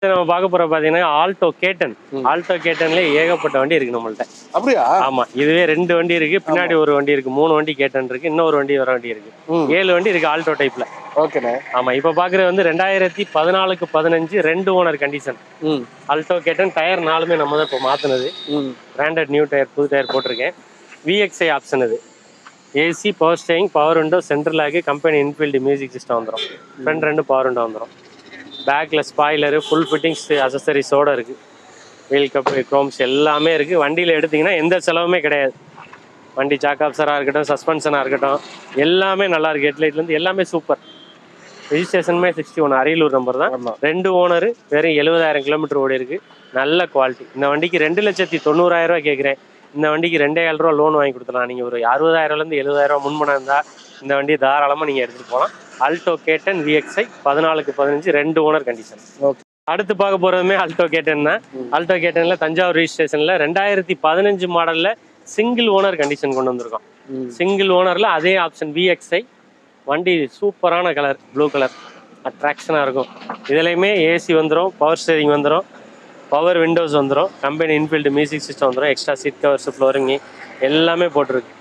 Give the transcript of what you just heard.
நம்ம பார்க்க போற பாத்தீங்கன்னா ஆல்டோ கேட்டன். ஆல்டோ கேட்டன்ல ஏகப்பட்ட வண்டி இருக்கு நம்மள்ட்ட. அப்படியா? ஆமா, இதுவே 2 வண்டி இருக்கு, பின்னாடி ஒரு வண்டி இருக்கு, 3 வண்டி கேட்டன் இருக்கு, இன்னொரு வண்டி வர வண்டி இருக்கு, 7 வண்டி இருக்கு ஆல்டோ டைப்ல. ஓகேண்ணே. ஆமா, இப்ப பாக்குறது வந்து 2014க்கு 15 2 ஓனர் கண்டிஷன் ஆல்டோ கேட்டன். டயர் 4மே நம்ம தான் இப்போ மாத்தினது. பிராண்டட் நியூ டயர், புது டயர் போட்டிருக்கேன். VXI ஆப்ஷன் இது. AC, power steering, power window, central lock, company inbuilt music system வந்துடும். ஃப்ரண்ட் 2 பவர் விண்டோ வந்துடும். பேக்கில் ஸ்பாய்லரு, ஃபுல் ஃபிட்டிங்ஸ் அசசரிஸோடு இருக்குது. வீல் கப்பு, க்ரோம்ஸ் எல்லாமே இருக்குது. வண்டியில் எடுத்திங்கன்னா எந்த செலவுமே கிடையாது. வண்டி ஜாக் ஆப்சராக இருக்கட்டும், சஸ்பென்ஷனாக இருக்கட்டும், எல்லாமே நல்லாயிருக்கு. ஹெட்லைட்லேருந்து எல்லாமே சூப்பர். ரிஜிஸ்ட்ரேஷனுமே 61 அரியலூர் நம்பர் தான். 2 ஓனர், வெறும் 70,000 கிலோமீட்டர் ஓடி இருக்குது. நல்ல குவாலிட்டி. இந்த வண்டிக்கு 2,90,000 கேட்குறேன். இந்த வண்டிக்கு 2,000 ரூபா லோன் வாங்கி கொடுத்துலாம். நீங்கள் ஒரு 60,000லேருந்து 70,000 முன்பணம் இருந்தால் இந்த வண்டியை தாராளமாக நீங்கள் எடுத்துகிட்டு போகலாம். ஆல்டோ கேட்டன் VXI 14க்கு 15 2 ஓனர் கண்டிஷன். அடுத்து பார்க்க போகிறதுமே ஆல்டோ கேட்டன் தான். ஆல்டோ கேட்டனில் தஞ்சாவூர் ரிஜிஸ்ட்ரேஷனில் 2015 மாடலில் சிங்கிள் ஓனர் கண்டிஷன் கொண்டு வந்திருக்கோம். சிங்கிள் ஓனரில் அதே ஆப்ஷன் VXI. வண்டி சூப்பரான கலர், ப்ளூ கலர், அட்ராக்ஷனாக இருக்கும். இதுலையுமே ஏசி வந்துடும், பவர் ஸ்டேரிங் வந்துடும், பவர் விண்டோஸ் வந்துடும், கம்பெனி இன்பில்ட் மியூசிக் சிஸ்டம் வந்துடும், எக்ஸ்ட்ரா சீட் கவர்ஸ், ஃப்ளோரிங்கு எல்லாமே போட்டிருக்கு.